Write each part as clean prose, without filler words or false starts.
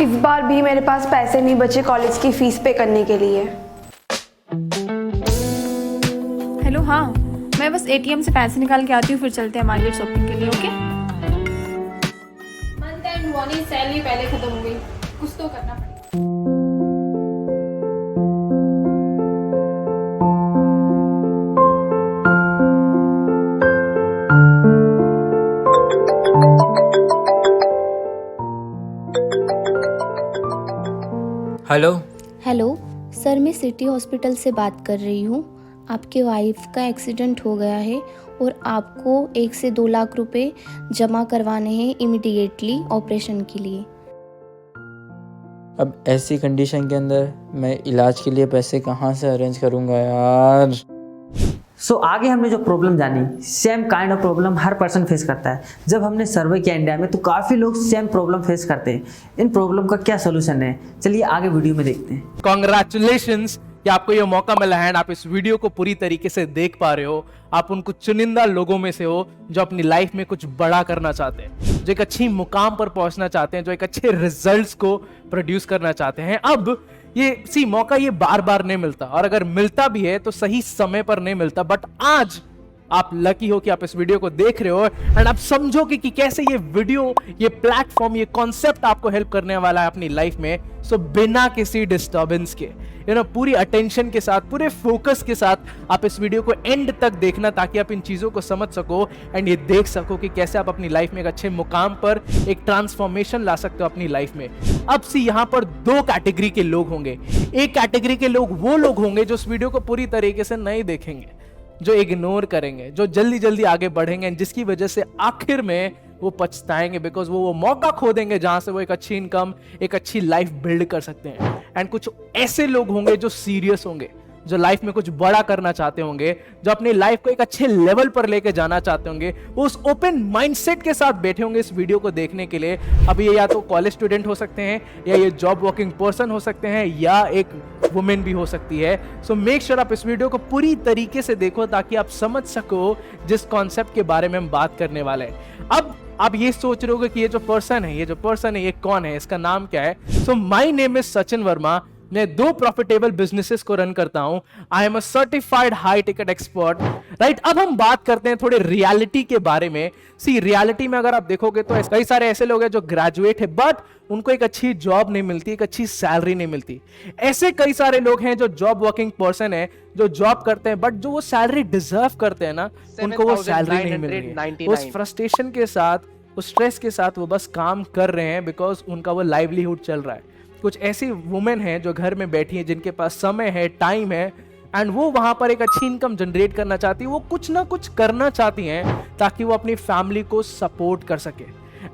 इस बार भी मेरे पास पैसे नहीं बचे कॉलेज की फ़ीस पे करने के लिए। हेलो, हाँ मैं बस एटीएम से पैसे निकाल के आती हूँ, फिर चलते हैं मार्केट शॉपिंग के लिए। ओके। मंथ एंड वाली सैलरी पहले खत्म हो गई, कुछ तो करना पड़ेगा। हेलो। हेलो सर, मैं सिटी हॉस्पिटल से बात कर रही हूँ। आपके वाइफ का एक्सीडेंट हो गया है और आपको 1 से 2 लाख रुपए जमा करवाने हैं इमीडिएटली ऑपरेशन के लिए। अब ऐसी कंडीशन के अंदर मैं इलाज के लिए पैसे कहाँ से अरेंज करूँगा यार। सो आगे हमने जो प्रॉब्लम जानी, same kind of problem her person face करता है। जब हमने सर्वे किया इंडिया में तो काफ़ी लोग सेम प्रॉब्लम फेस करते हैं। इन प्रॉब्लम का क्या सोल्यूशन है, चलिए आगे वीडियो में देखते हैं। कॉन्ग्रेचुलेशंस कि आपको ये मौका मिला है, आप इस वीडियो को पूरी तरीके से देख पा रहे हो। आप उन कुछ चुनिंदा लोगों में से हो जो अपनी लाइफ में कुछ बड़ा करना चाहते हैं, जो एक अच्छी मुकाम पर पहुंचना चाहते हैं, जो एक अच्छे रिजल्ट्स को प्रोड्यूस करना चाहते हैं। अब ये मौका ये बार बार नहीं मिलता, और अगर मिलता भी है तो सही समय पर नहीं मिलता। बट आज आप लकी हो कि आप इस वीडियो को देख रहे हो एंड आप समझोगे कि कैसे ये वीडियो, ये प्लेटफॉर्म, ये कॉन्सेप्ट आपको हेल्प करने वाला है अपनी लाइफ में। सो बिना किसी डिस्टर्बेंस के, पूरी अटेंशन के साथ, पूरे फोकस के साथ आप इस वीडियो को एंड तक देखना, ताकि आप इन चीजों को समझ सको एंड ये देख सको कि कैसे आप अपनी लाइफ में एक अच्छे मुकाम पर एक ट्रांसफॉर्मेशन ला सकते हो अपनी लाइफ में। अब यहाँ पर 2 कैटेगरी के लोग होंगे। एक कैटेगरी के लोग वो लोग होंगे जो इस वीडियो को पूरी तरीके से नहीं देखेंगे, जो इग्नोर करेंगे, जो जल्दी जल्दी आगे बढ़ेंगे, जिसकी वजह से आखिर में वो पछताएंगे, बिकॉज वो मौका खो देंगे जहां से वो एक अच्छी इनकम, एक अच्छी लाइफ बिल्ड कर सकते हैं। एंड कुछ ऐसे लोग होंगे जो सीरियस होंगे, जो लाइफ में कुछ बड़ा करना चाहते होंगे, जो अपनी लाइफ को एक अच्छे लेवल पर लेके जाना चाहते होंगे। वो उस ओपन माइंडसेट के साथ बैठे होंगे इस वीडियो को देखने के लिए। अब ये या तो कॉलेज स्टूडेंट हो सकते हैं, या ये जॉब वर्किंग पर्सन हो सकते हैं, या एक वुमेन भी हो सकती है। सो मेक श्योर आप इस वीडियो को पूरी तरीके से देखो, ताकि आप समझ सको जिस कॉन्सेप्ट के बारे में हम बात करने वाले हैं। अब आप ये सोच रहे होगे कि ये जो पर्सन है ये कौन है, इसका नाम क्या है। So my name is Sachin Verma. मैं 2 प्रॉफिटेबल बिजनेसेस को रन करता हूं। I am a certified high ticket expert. Right, अब हम बात करते हैं थोड़े रियलिटी के बारे में। रियलिटी में अगर आप देखोगे तो कई सारे ऐसे लोग हैं जो ग्रेजुएट है, बट उनको एक अच्छी जॉब नहीं मिलती, एक अच्छी सैलरी नहीं मिलती। ऐसे कई सारे लोग हैं जो जॉब वर्किंग पर्सन है, जो जॉब करते हैं, बट जो वो सैलरी डिजर्व करते हैं ना, उनको वो सैलरी नहीं मिल रही है। उस फ्रस्ट्रेशन के साथ, उस स्ट्रेस के साथ वो बस काम कर रहे हैं, बिकॉज उनका वो लाइवलीहुड चल रहा है। कुछ ऐसी वुमेन हैं जो घर में बैठी हैं, जिनके पास समय है, टाइम है, एंड वो वहां पर एक अच्छी इनकम जनरेट करना चाहती है। वो कुछ ना कुछ करना चाहती हैं ताकि वो अपनी फैमिली को सपोर्ट कर सके।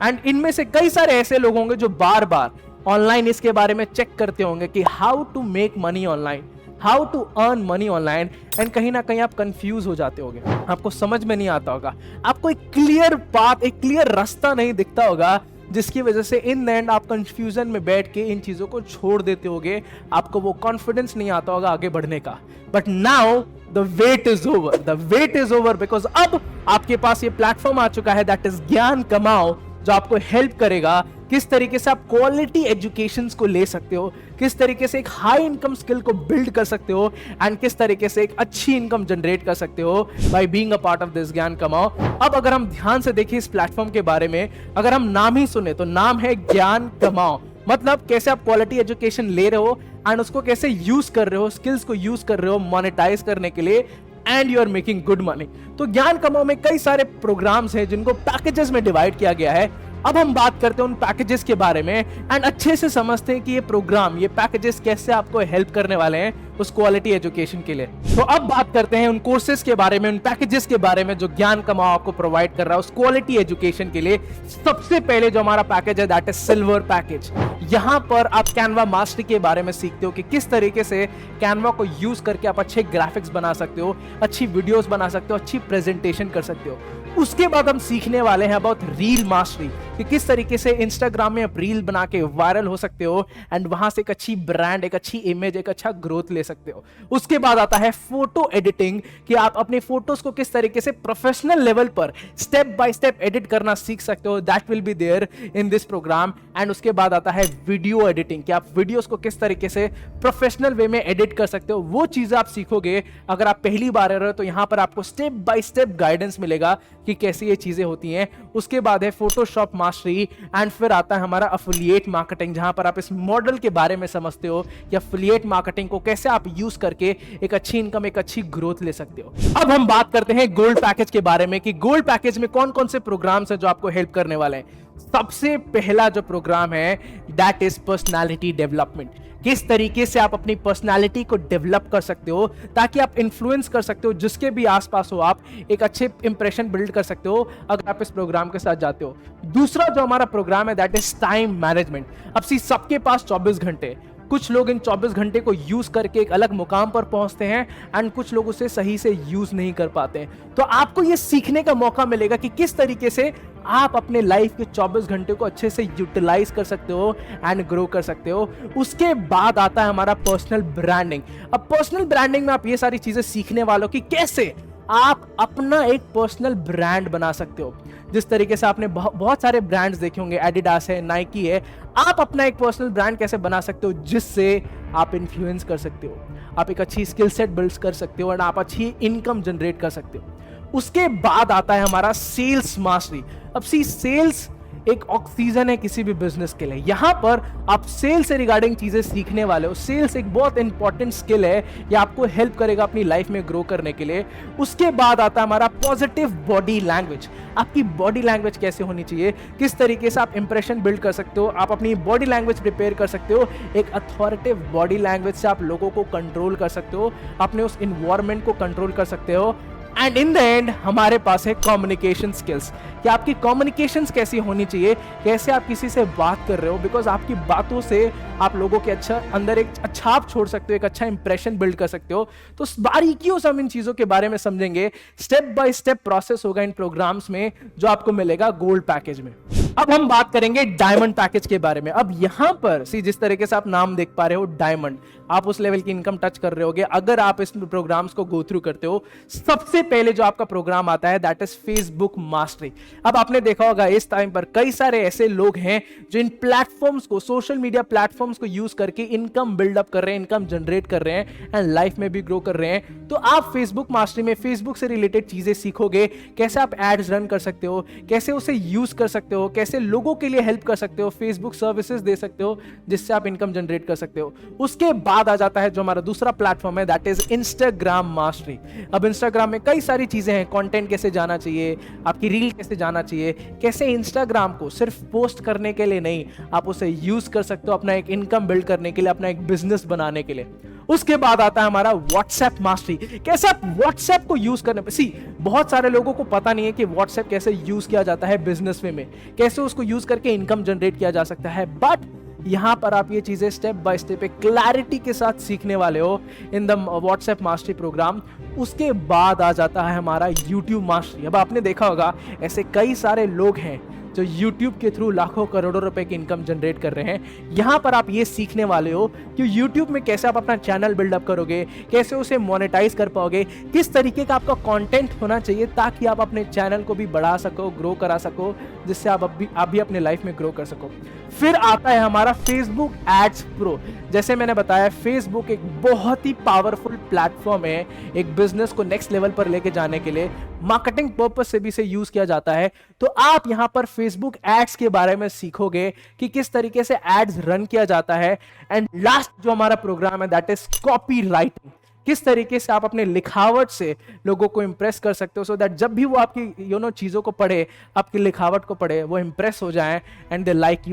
एंड इनमें से कई सारे ऐसे लोग होंगे जो बार बार ऑनलाइन इसके बारे में चेक करते होंगे कि how to make money online, how to earn money online. And कहीं ना कहीं आप कंफ्यूज हो जाते होंगे, आपको समझ में नहीं आता होगा, आपको एक क्लियर पाथ, एक क्लियर रास्ता नहीं दिखता होगा, जिसकी वजह से इन द एंड आप कंफ्यूजन में बैठ के इन चीजों को छोड़ देते होगे। आपको वो कॉन्फिडेंस नहीं आता होगा आगे बढ़ने का। But now the wait is over, the wait is over, because अब आपके पास ये प्लेटफॉर्म आ चुका है, दैट इज ज्ञान कमाओ, जो आपको हेल्प करेगा किस तरीके से आप क्वालिटी एजुकेशंस को ले सकते हो, किस तरीके से एक हाई इनकम स्किल को बिल्ड कर सकते हो, एंड किस तरीके से एक अच्छी इनकम जनरेट कर सकते हो by being a part of this ज्ञान कमाओ। अब अगर हम ध्यान से देखें इस प्लेटफॉर्म के बारे में, अगर हम नाम ही सुने तो नाम है ज्ञान कमाओ। मतलब कैसे आप क्वालिटी एजुकेशन ले रहे हो एंड उसको कैसे यूज कर रहे हो, स्किल्स को यूज कर रहे हो मोनेटाइज करने के लिए, and you are making good money. तो ज्ञान कमाओ में कई सारे प्रोग्राम्स हैं जिनको पैकेजेस में डिवाइड किया गया है। अब हम बात करते हैं उन पैकेजेस के बारे में एंड अच्छे से समझते हैं कि ये प्रोग्राम, ये पैकेजेस कैसे आपको हेल्प करने वाले हैं उस क्वालिटी एजुकेशन के लिए। तो अब बात करते हैं उन कोर्सेज के बारे में, उन पैकेजेस के बारे में जो ज्ञान कमाओ आपको प्रोवाइड कर रहा है उस क्वालिटी एजुकेशन के लिए। सबसे पहले जो हमारा पैकेज है दैट इज सिल्वर पैकेज। यहाँ पर आप कैनवा मास्टरी के बारे में सीखते हो कि किस तरीके से कैनवा को यूज करके आप अच्छे ग्राफिक्स बना सकते हो, अच्छी वीडियोस बना सकते हो, अच्छी प्रेजेंटेशन कर सकते हो। उसके बाद हम सीखने वाले हैं अबाउट रील मास्टरी, कि किस तरीके से इंस्टाग्राम में आप रील बना के वायरल हो सकते हो एंड वहां से एक अच्छी ब्रांड, एक अच्छी इमेज, एक अच्छा ग्रोथ ले सकते हो। उसके बाद आता है फोटो एडिटिंग, कि आप अपने फोटोज को किस तरीके से प्रोफेशनल लेवल पर स्टेप बाय स्टेप एडिट करना सीख सकते हो, that will be there in this program. And उसके बाद आता है वीडियो एडिटिंग, कि आप वीडियोस को किस तरीके से प्रोफेशनल वे में एडिट कर सकते हो, वो चीजें आप सीखोगे। अगर आप पहली बार आ रहे हो तो यहां पर आपको स्टेप बाय स्टेप गाइडेंस मिलेगा कि कैसे ये चीजें होती हैं। उसके बाद है फोटोशॉप मास्टरी एंड फिर आता है हमारा अफिलिएट मार्केटिंग, जहां पर आप इस मॉडल के बारे में समझते हो कि अफिलिएट मार्केटिंग को कैसे आप यूज करके एक अच्छी इनकम, एक अच्छी ग्रोथ ले सकते हो। अब हम बात करते हैं गोल्ड पैकेज के बारे में, कि गोल्ड पैकेज में कौन कौन से प्रोग्राम्स हैं जो आपको हेल्प करने वाले हैं। सबसे पहला जो प्रोग्राम है दैट इज पर्सनालिटी डेवलपमेंट, किस तरीके से आप अपनी पर्सनालिटी को डेवलप कर सकते हो ताकि आप इन्फ्लुएंस कर सकते हो जिसके भी आसपास हो, आप एक अच्छे इंप्रेशन बिल्ड कर सकते हो अगर आप इस प्रोग्राम के साथ जाते हो। दूसरा जो हमारा प्रोग्राम है दैट इज टाइम मैनेजमेंट। अब सबके पास 24 घंटे, कुछ लोग इन 24 घंटे को यूज करके एक अलग मुकाम पर पहुंचते हैं एंड कुछ लोग उसे सही से यूज नहीं कर पाते हैं। तो आपको यह सीखने का मौका मिलेगा कि किस तरीके से आप अपने लाइफ के 24 घंटे को अच्छे से यूटिलाइज कर सकते हो एंड ग्रो कर सकते हो। उसके बाद आता है हमारा पर्सनल ब्रांडिंग। अब पर्सनल ब्रांडिंग में आप ये सारी चीजें सीखने वालों कि कैसे आप अपना एक पर्सनल ब्रांड बना सकते हो। जिस तरीके से आपने बहुत सारे ब्रांड्स देखे होंगे, एडिडास है, नाइकी है, आप अपना एक पर्सनल ब्रांड कैसे बना सकते हो जिससे आप इन्फ्लुएंस कर सकते हो, आप एक अच्छी स्किल सेट बिल्ड कर सकते हो और आप अच्छी इनकम जनरेट कर सकते हो। उसके बाद आता है हमारा सेल्स मास्टरी। अब सेल्स एक ऑक्सीजन है किसी भी बिजनेस के लिए। यहां पर आप सेल्स से रिगार्डिंग चीजें सीखने वाले हो। सेल्स एक बहुत इंपॉर्टेंट स्किल है, ये आपको हेल्प करेगा अपनी लाइफ में ग्रो करने के लिए। उसके बाद आता है हमारा पॉजिटिव बॉडी लैंग्वेज। आपकी बॉडी लैंग्वेज कैसे होनी चाहिए, किस तरीके से आप इंप्रेशन बिल्ड कर सकते हो, आप अपनी बॉडी लैंग्वेज प्रिपेयर कर सकते हो। एक अथॉरिटेटिव बॉडी लैंग्वेज से आप लोगों को कंट्रोल कर सकते हो, अपने उस इन्वायरमेंट को कंट्रोल कर सकते हो। एंड इन द एंड हमारे पास है कम्युनिकेशन स्किल्स, कि आपकी कम्युनिकेशंस कैसी होनी चाहिए, कैसे आप किसी से बात कर रहे हो, बिकॉज आपकी बातों से आप लोगों के अंदर एक छाप छोड़ सकते हो, एक अच्छा इंप्रेशन बिल्ड कर सकते हो। तो बारीकियों से हम इन चीजों के बारे में समझेंगे। स्टेप बाय स्टेप प्रोसेस होगा इन प्रोग्राम्स में जो आपको मिलेगा गोल्ड पैकेज में। अब हम बात करेंगे डायमंड पैकेज के बारे में। अब यहां पर जिस तरीके से आप नाम देख पा रहे हो डायमंड, आप उस लेवल की इनकम टच कर रहे होगे अगर आप इस प्रोग्राम्स को गो थ्रू करते हो। सबसे पहले जो आपका प्रोग्राम आता है दैट इज फेसबुक मास्टरी। अब आपने देखा होगा इस टाइम पर कई सारे ऐसे लोग हैं जो इन प्लेटफॉर्म्स को, सोशल मीडिया प्लेटफॉर्म्स को यूज करके इनकम बिल्डअप कर रहे हैं, इनकम जनरेट कर रहे हैं एंड लाइफ में भी ग्रो कर रहे हैं। तो आप फेसबुक मास्टरी में फेसबुक से रिलेटेड चीजें सीखोगे, कैसे आप एड्स रन कर सकते हो, कैसे उसे यूज कर सकते हो, कैसे लोगों के लिए हेल्प कर सकते हो, फेसबुक सर्विसेज दे सकते हो जिससे आप इनकम जनरेट कर सकते हो। उसके बाद आ जाता है जो हमारा दूसरा प्लेटफॉर्म है दैट इज इंस्टाग्राम मास्टरी। अब इंस्टाग्राम में कई सारी चीजें हैं, कंटेंट कैसे जाना चाहिए, आपकी रील कैसे जाना चाहिए, कैसे इंस्टाग्राम को सिर्फ पोस्ट करने के लिए नहीं, आप उसे यूज कर सकते हो अपना एक इनकम बिल्ड करने के लिए, अपना एक बिजनेस बनाने के लिए। उसके बाद आता है हमारा व्हाट्सएप मास्टरी, कैसे आप व्हाट्सएप को यूज करने पे। बहुत सारे लोगों को पता नहीं है कि व्हाट्सएप कैसे यूज किया जाता है बिजनेस में कैसे उसको यूज करके इनकम जनरेट किया जा सकता है। बट यहां पर आप ये चीजें स्टेप बाय स्टेप एक क्लैरिटी के साथ सीखने वाले हो in the WhatsApp mastery program. उसके बाद आ जाता है हमारा यूट्यूब मास्टरी। अब आपने देखा होगा ऐसे कई सारे लोग हैं जो YouTube के थ्रू लाखों करोड़ों रुपए की इनकम जनरेट कर रहे हैं। यहां पर आप ये सीखने वाले हो कि YouTube में कैसे आप अपना चैनल बिल्डअप करोगे, कैसे उसे मोनेटाइज कर पाओगे, किस तरीके का आपका कंटेंट होना चाहिए ताकि आप अपने चैनल को भी बढ़ा सको, ग्रो करा सको, जिससे आप भी अपने लाइफ में ग्रो कर सको। फिर आता है हमारा फेसबुक एड्स प्रो। जैसे मैंने बताया फेसबुक एक बहुत ही पावरफुल प्लेटफॉर्म है एक बिजनेस को नेक्स्ट लेवल पर लेके जाने के लिए, मार्केटिंग पर्पस से भी इसे यूज किया जाता है। तो आप यहां पर फेसबुक एड्स के बारे में सीखोगे कि किस तरीके से एड्स रन किया जाता है। एंड लास्ट जो हमारा प्रोग्राम है दैट इज कॉपी राइटिंग, किस तरीके से आप अपने लिखावट से लोगों को इंप्रेस कर सकते हो सो दैट जब भी वो आपकी चीजों को पढ़े, आपकी लिखावट को पढ़े, वो इंप्रेस हो जाएं and they like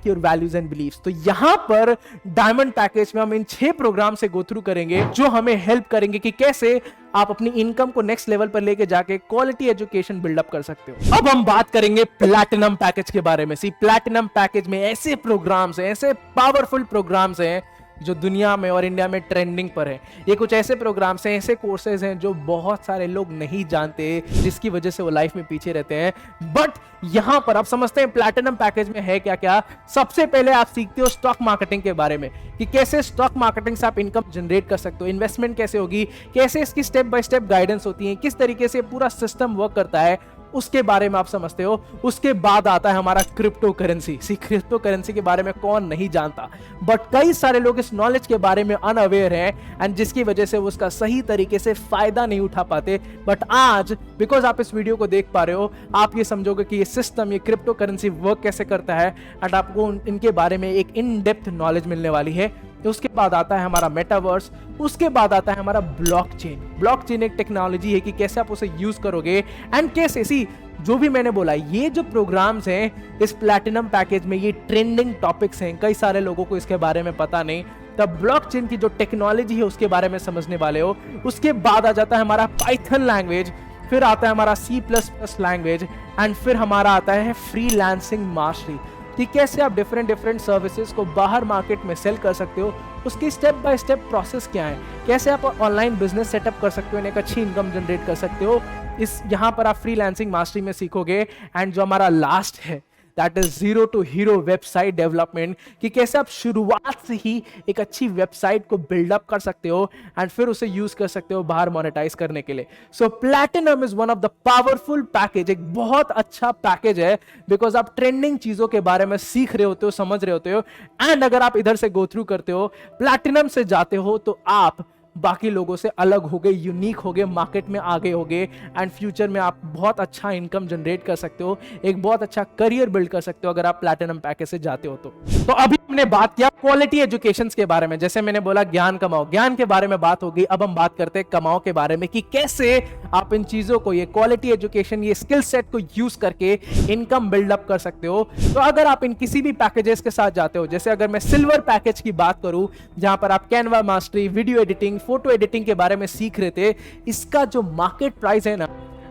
your values and beliefs. तो यहां पर डायमंड पैकेज में हम इन 6 प्रोग्राम से गो थ्रू करेंगे जो हमें हेल्प करेंगे कि कैसे आप अपनी इनकम को नेक्स्ट लेवल पर लेके जाके क्वालिटी एजुकेशन बिल्डअप कर सकते हो। अब हम बात करेंगे प्लैटिनम पैकेज के बारे में। प्लैटिनम पैकेज में ऐसे प्रोग्राम्स हैं, ऐसे पावरफुल प्रोग्राम्स हैं जो दुनिया में और इंडिया में ट्रेंडिंग पर है। ये कुछ ऐसे प्रोग्राम्स हैं, ऐसे कोर्सेज हैं जो बहुत सारे लोग नहीं जानते, जिसकी वजह से वो लाइफ में पीछे रहते हैं। बट यहाँ पर आप समझते हैं प्लैटिनम पैकेज में है क्या क्या। सबसे पहले आप सीखते हो स्टॉक मार्केटिंग के बारे में, कि कैसे स्टॉक मार्केटिंग से आप इनकम जनरेट कर सकते हो, इन्वेस्टमेंट कैसे होगी, कैसे इसकी स्टेप बाय स्टेप गाइडेंस होती है, किस तरीके से पूरा सिस्टम वर्क करता है, उसके बारे में आप समझते हो। उसके बाद आता है हमारा क्रिप्टो करेंसी। क्रिप्टो करेंसी के बारे में कौन नहीं जानता, बट कई सारे लोग इस नॉलेज के बारे में अनअवेयर हैं एंड जिसकी वजह से वो उसका सही तरीके से फायदा नहीं उठा पाते। बट आज बिकॉज आप इस वीडियो को देख पा रहे हो, आप ये समझोगे कि ये सिस्टम, ये क्रिप्टो करेंसी वर्क कैसे करता है एंड आपको इनके बारे में एक इन डेप्थ नॉलेज मिलने वाली है। उसके बाद आता है हमारा मेटावर्स, उसके बाद आता है हमारा ब्लॉकचेन। ब्लॉकचेन एक टेक्नोलॉजी है कि कैसे आप उसे यूज करोगे एंड कैसे जो भी मैंने बोला, ये जो प्रोग्राम्स हैं इस प्लैटिनम पैकेज में, ये ट्रेंडिंग टॉपिक्स हैं, कई सारे लोगों को इसके बारे में पता नहीं। तब ब्लॉकचेन की जो टेक्नोलॉजी है उसके बारे में समझने वाले हो। उसके बाद आ जाता है हमारा पाइथन लैंग्वेज, फिर आता है हमारा C++ लैंग्वेज एंड फिर हमारा आता है फ्रीलांसिंग मास्टरी, कि कैसे आप डिफरेंट सर्विसेज को बाहर मार्केट में सेल कर सकते हो, उसकी स्टेप बाय स्टेप प्रोसेस क्या है, कैसे आप ऑनलाइन बिजनेस सेटअप कर सकते हो, एक अच्छी इनकम जनरेट कर सकते हो। इस यहाँ पर आप फ्रीलांसिंग मास्टरी में सीखोगे। एंड जो हमारा लास्ट है that is 0 to hero website development, कि कैसे आप शुरुआत से ही एक अच्छी वेबसाइट को बिल्डअप कर सकते हो एंड फिर उसे यूज कर सकते हो बाहर मोनेटाइज करने के लिए। So platinum is one of the powerful package, एक बहुत अच्छा पैकेज है, बिकॉज आप ट्रेंडिंग चीजों के बारे में सीख रहे होते हो, समझ रहे होते हो एंड अगर आप इधर से गो थ्रू करते हो, प्लैटिनम से जाते हो, तो आप बाकी लोगों से अलग हो गए, यूनिक हो गए, मार्केट में आगे हो गए एंड फ्यूचर में आप बहुत अच्छा इनकम जनरेट कर सकते हो, एक बहुत अच्छा करियर बिल्ड कर सकते हो अगर आप प्लैटिनम पैकेज से जाते हो तो अभी हमने बात किया क्वालिटी एजुकेशन के बारे में। जैसे मैंने बोला ज्ञान कमाओ, ज्ञान के बारे में बात हो गई। अब हम बात करते हैं कमाओ के बारे में, कि कैसे आप इन चीजों को, ये क्वालिटी एजुकेशन, ये स्किल सेट को यूज करके इनकम बिल्डअप कर सकते हो। तो अगर आप इन किसी भी पैकेजेस के साथ जाते हो, जैसे अगर मैं सिल्वर पैकेज की बात करूं जहां पर आप Canva mastery, video editing, photo editing के बारे में सीख रहे थे, इसका जो मार्केट प्राइस है ना,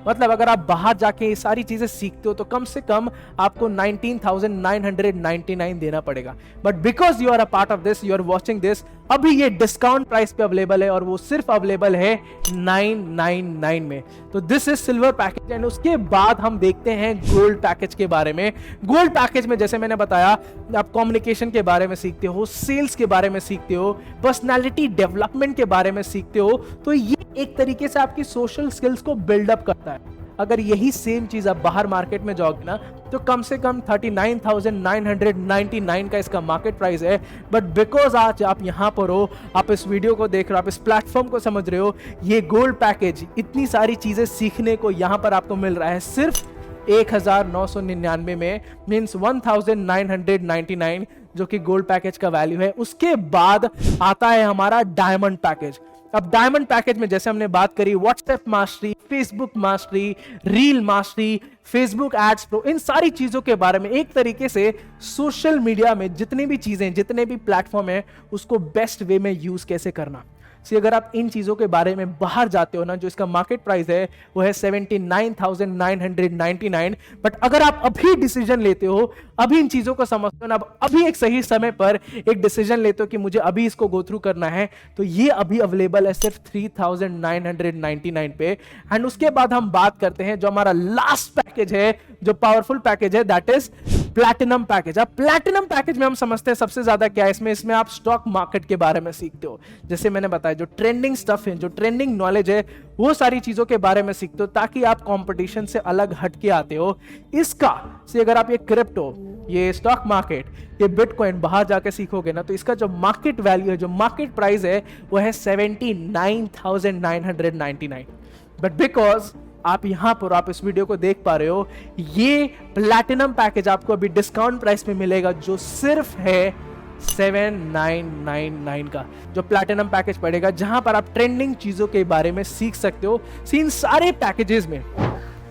मतलब अगर आप बाहर जाके ये सारी चीजें सीखते हो तो कम से कम आपको 19,999 देना पड़ेगा। But because you are a part of this, you are watching this, अभी ये डिस्काउंट प्राइस पे अवेलेबल है और वो सिर्फ अवेलेबल है 999 में। तो this is silver package. And उसके बाद हम देखते हैं गोल्ड पैकेज के बारे में। गोल्ड पैकेज में जैसे मैंने बताया, आप कम्युनिकेशन के बारे में सीखते हो, सेल्स के बारे में सीखते हो, पर्सनैलिटी डेवलपमेंट के बारे में सीखते हो। तो ये एक तरीके से आपकी सोशल स्किल्स को बिल्डअप करता है। अगर यही सेम चीज आप बाहर मार्केट में जाओगे ना, तो कम से कम 39,999 का इसका मार्केट प्राइस है। बट बिकॉज आज आप यहाँ पर हो, आप इस वीडियो को देख रहे हो, आप इस प्लेटफॉर्म को समझ रहे हो, ये गोल्ड पैकेज, इतनी सारी चीजें सीखने को यहाँ पर आपको मिल रहा है सिर्फ 1,999 में, मीन्स 1,999, जो कि गोल्ड पैकेज का वैल्यू है। उसके बाद आता है हमारा डायमंड पैकेज। अब डायमंड पैकेज में जैसे हमने बात करी WhatsApp mastery, Facebook mastery, reel mastery, Facebook ads pro, इन सारी चीजों के बारे में, एक तरीके से सोशल मीडिया में जितनी भी चीजें, जितने भी प्लेटफॉर्म है, उसको बेस्ट वे में यूज कैसे करना। अगर आप इन चीजों के बारे में बाहर जाते हो ना, जो इसका मार्केट प्राइस है वो है 79,999। बट अगर आप अभी डिसीजन लेते हो, अभी इन चीजों को समझते हो ना, अभी एक सही समय पर एक डिसीजन लेते हो कि मुझे अभी इसको गो थ्रू करना है, तो ये अभी अवेलेबल है सिर्फ 3,999 पे। एंड उसके बाद हम बात करते हैं जो हमारा लास्ट पैकेज है, जो पावरफुल पैकेज है, दैट इज प्लैटिनम पैकेज। अब प्लैटिनम पैकेज में हम समझते हैं सबसे ज्यादा क्या है इसमें आप स्टॉक मार्केट के बारे में सीखते हो। जैसे मैंने बताया, जो ट्रेंडिंग स्टफ है, जो ट्रेंडिंग नॉलेज है, वो सारी चीजों के बारे में सीखते हो ताकि आप कंपटीशन से अलग हट के आते हो। इसका से अगर आप ये क्रिप्टो, ये स्टॉक मार्केट, ये बिटकॉइन बाहर जाके सीखोगे ना, तो इसका जो मार्केट वैल्यू है, जो मार्केट प्राइस है, वो है 79,999। बट बिकॉज आप यहां पर, आप इस वीडियो को देख पा रहे हो, ये प्लैटिनम पैकेज आपको अभी डिस्काउंट प्राइस में मिलेगा, जो सिर्फ है 7,999 का, जो प्लैटिनम पैकेज पड़ेगा, जहां पर आप ट्रेंडिंग चीजों के बारे में सीख सकते हो इन सारे पैकेजेस में।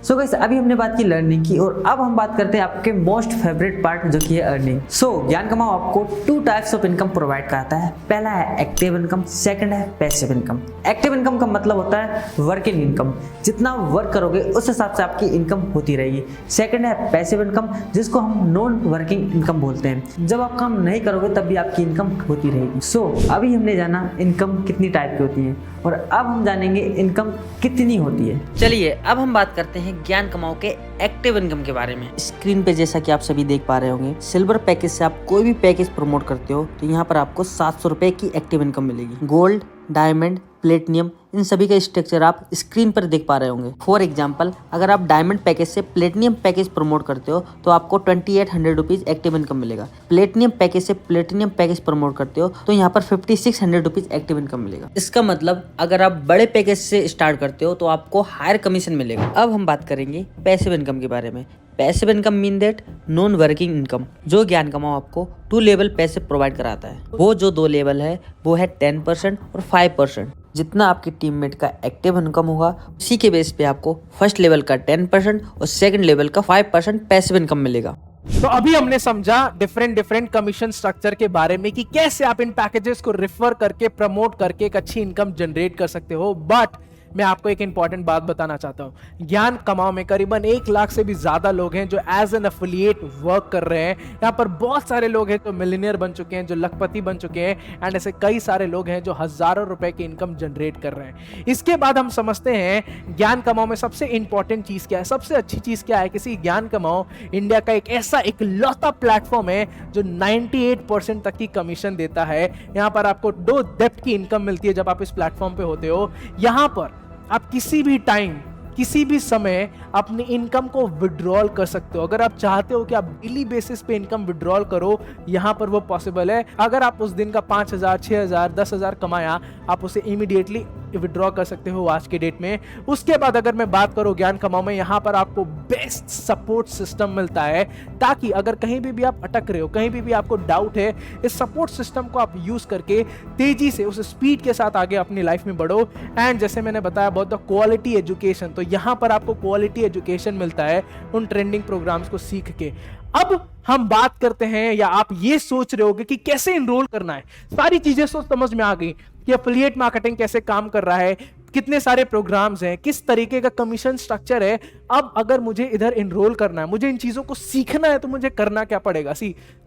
सो गाइस अभी हमने बात की लर्निंग की और अब हम बात करते हैं आपके मोस्ट फेवरेट पार्ट जो कि है अर्निंग। सो ज्ञान कमाओ आपको 2 टाइप्स ऑफ इनकम प्रोवाइड कराता है। पहला है एक्टिव इनकम, सेकंड है पैसिव इनकम। एक्टिव इनकम का मतलब होता है वर्किंग इनकम, जितना वर्क करोगे उस हिसाब से आपकी इनकम होती रहेगी। सेकंड है पैसिव इनकम, जिसको हम नॉन वर्किंग इनकम बोलते हैं, जब आप काम नहीं करोगे तब भी आपकी इनकम होती रहेगी। सो अभी हमने जाना इनकम कितनी टाइप की होती है और अब हम जानेंगे इनकम कितनी होती है। चलिए अब हम बात करते हैं ज्ञान कमाओ के एक्टिव इनकम के बारे में। स्क्रीन पे जैसा कि आप सभी देख पा रहे होंगे, सिल्वर पैकेज से आप कोई भी पैकेज प्रमोट करते हो तो यहाँ पर आपको 700 रुपए की एक्टिव इनकम मिलेगी। गोल्ड, डायमंड, प्लेटिनियम, इन सभी का स्ट्रक्चर आप स्क्रीन पर देख पा रहे होंगे। फॉर एग्जांपल अगर आप डायमंड पैकेज से प्लेटिनियम पैकेज प्रमोट करते हो तो आपको 2800 रुपीज एक्टिव इनकम मिलेगा। प्लेटिनियम पैकेज से प्लेटिनियम पैकेज प्रमोट करते हो तो यहाँ पर 5600 रुपीज एक्टिव इनकम मिलेगा। इसका मतलब अगर आप बड़े पैकेज से स्टार्ट करते हो तो आपको हायर कमीशन मिलेगा। अब हम बात करेंगे पैसिव इनकम के बारे में। Passive income mean that non working income. जो ज्ञान कमाओ आपको 2 लेवल पैसे प्रोवाइड कराता है। वो जो 2 लेवल है वो है 10% और 5%। जितना आपकी टीममेट का एक्टिव इनकम होगा उसी के बेस पे आपको फर्स्ट लेवल का 10% और सेकंड लेवल का 5% पैसिव इनकम मिलेगा। तो अभी हमने समझा डिफरेंट कमीशन स्ट्रक्चर के बारे में कि कैसे आप इन पैकेजेस को रेफर करके प्रमोट करके एक अच्छी इनकम जनरेट कर सकते हो। बट मैं आपको एक इंपॉर्टेंट बात बताना चाहता हूं। ज्ञान कमाओ में करीबन 1 लाख से भी ज्यादा लोग हैं जो एज एन एफिलिएट वर्क कर रहे हैं। यहाँ पर बहुत सारे लोग हैं जो मिलियनियर बन चुके हैं, जो लखपति बन चुके हैं, एंड ऐसे कई सारे लोग हैं जो हजारों रुपए की इनकम जनरेट कर रहे हैं। इसके बाद हम समझते हैं ज्ञान कमाओ में सबसे इंपॉर्टेंट चीज क्या है, सबसे अच्छी चीज क्या है। किसी ज्ञान कमाओ इंडिया का एक ऐसा इकलौता प्लेटफॉर्म है जो 98% तक की कमीशन देता है। यहाँ पर आपको 2 डेप्थ की इनकम मिलती है जब आप इस प्लेटफॉर्म पे होते हो। यहाँ पर आप किसी भी टाइम किसी भी समय अपनी इनकम को विड्रॉल कर सकते हो। अगर आप चाहते हो कि आप डेली बेसिस पे इनकम विड्रॉल करो, यहाँ पर वो पॉसिबल है। अगर आप उस दिन का 5000, 6000, 10000 कमाया, आप उसे इमीडिएटली विड्रॉ कर सकते हो आज के डेट में। उसके बाद अगर मैं बात करूं ज्ञान कमाओ में, यहाँ पर आपको बेस्ट सपोर्ट सिस्टम मिलता है, ताकि अगर कहीं भी आप अटक रहे हो, कहीं भी आपको डाउट है, इस सपोर्ट सिस्टम को आप यूज करके तेजी से उस स्पीड के साथ आगे अपनी लाइफ में बढ़ो। एंड जैसे मैंने बताया बहुत द क्वालिटी एजुकेशन, तो यहाँ पर आपको क्वालिटी एजुकेशन मिलता है उन ट्रेंडिंग प्रोग्राम्स को सीख के। अब हम बात करते हैं, या आप ये सोच रहे होगे कि कैसे इनरोल करना है। सारी चीजें समझ में आ गई कि एफिलिएट मार्केटिंग कैसे काम कर रहा है, कितने सारे प्रोग्राम्स हैं, किस तरीके का कमीशन स्ट्रक्चर है। अब अगर मुझे इधर इनरोल करना है, मुझे इन चीजों को सीखना है, तो मुझे करना क्या पड़ेगा।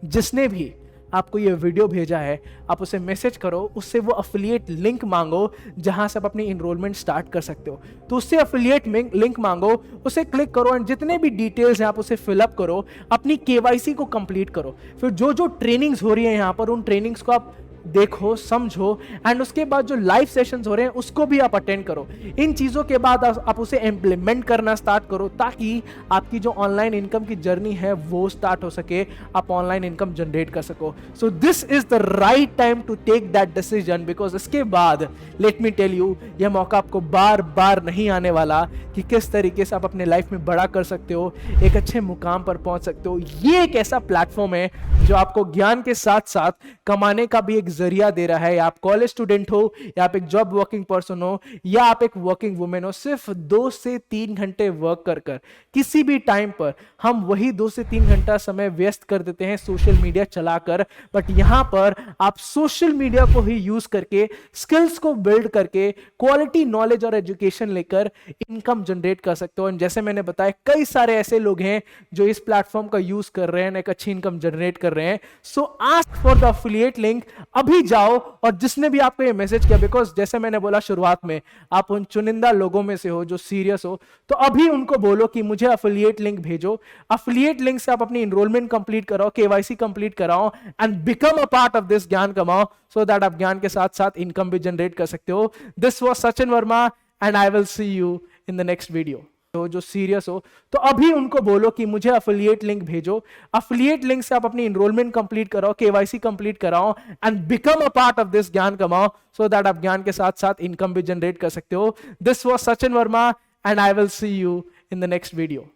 जिसने भी आपको ये वीडियो भेजा है, आप उसे मैसेज करो, उससे वो एफिलिएट लिंक मांगो जहां से आप अपनी इनरोलमेंट स्टार्ट कर सकते हो। तो उससे एफिलिएट लिंक मांगो, उसे क्लिक करो एंड जितने भी डिटेल्स हैं आप उसे फिलअप करो, अपनी केवाईसी को कंप्लीट करो। फिर जो जो ट्रेनिंग्स हो रही है यहाँ पर, उन ट्रेनिंग्स को आप देखो, समझो, एंड उसके बाद जो लाइव सेशंस हो रहे हैं उसको भी आप अटेंड करो। इन चीजों के बाद आप उसे इंप्लीमेंट करना स्टार्ट करो, ताकि आपकी जो ऑनलाइन इनकम की जर्नी है वो स्टार्ट हो सके, आप ऑनलाइन इनकम जनरेट कर सको। So this is the right time to take that decision, because इसके बाद लेट मी टेल यू, यह मौका आपको बार बार नहीं आने वाला कि किस तरीके से आप अपने लाइफ में बड़ा कर सकते हो, एक अच्छे मुकाम पर पहुंच सकते हो। ये एक ऐसा प्लेटफॉर्म है जो आपको ज्ञान के साथ साथ कमाने का भी एक जरिया दे रहा है। या आप कॉलेज स्टूडेंट हो, या आप एक जॉब वर्किंग पर्सन हो, या आप एक वर्किंग वुमेन हो, सिर्फ 2 से 3 घंटे वर्क कर किसी भी टाइम पर हम वही 2 से 3 घंटा समय व्यस्त कर देते हैं सोशल मीडिया चलाकर। बट यहां पर आप सोशल मीडिया को ही यूज करके, स्किल्स को बिल्ड करके, क्वालिटी नॉलेज और एजुकेशन लेकर इनकम जनरेट कर सकते हो। जैसे मैंने बताया, कई सारे ऐसे लोग हैं जो इस प्लेटफॉर्म का यूज कर रहे हैं, एक अच्छी इनकम जनरेट कर रहे हैं। सो ask for the affiliate link, अभी जाओ। और जिसने भी आपको ये मैसेज किया, बिकॉज जैसे मैंने बोला शुरुआत में, आप उन चुनिंदा लोगों में से हो जो सीरियस हो, तो अभी उनको बोलो कि मुझे एफिलिएट लिंक भेजो। एफिलिएट लिंक से आप अपनी एनरोलमेंट कंप्लीट कराओ, केवाईसी कंप्लीट कराओ, and become a part of this ज्ञान कमाओ, सो दैट आप ज्ञान के साथ साथ इनकम भी जनरेट कर सकते हो। This was Sachin Verma and I will see you in the next video. तो जो सीरियस हो तो अभी उनको बोलो कि मुझे एफिलिएट लिंक भेजो। एफिलिएट लिंक से आप अपनी एनरोलमेंट कंप्लीट कराओ, केवाईसी कंप्लीट कराओ, and become a part of this ज्ञान कमाओ, सो दैट आप ज्ञान के साथ साथ इनकम भी जनरेट कर सकते हो। This was Sachin Verma and I will see you in the next video.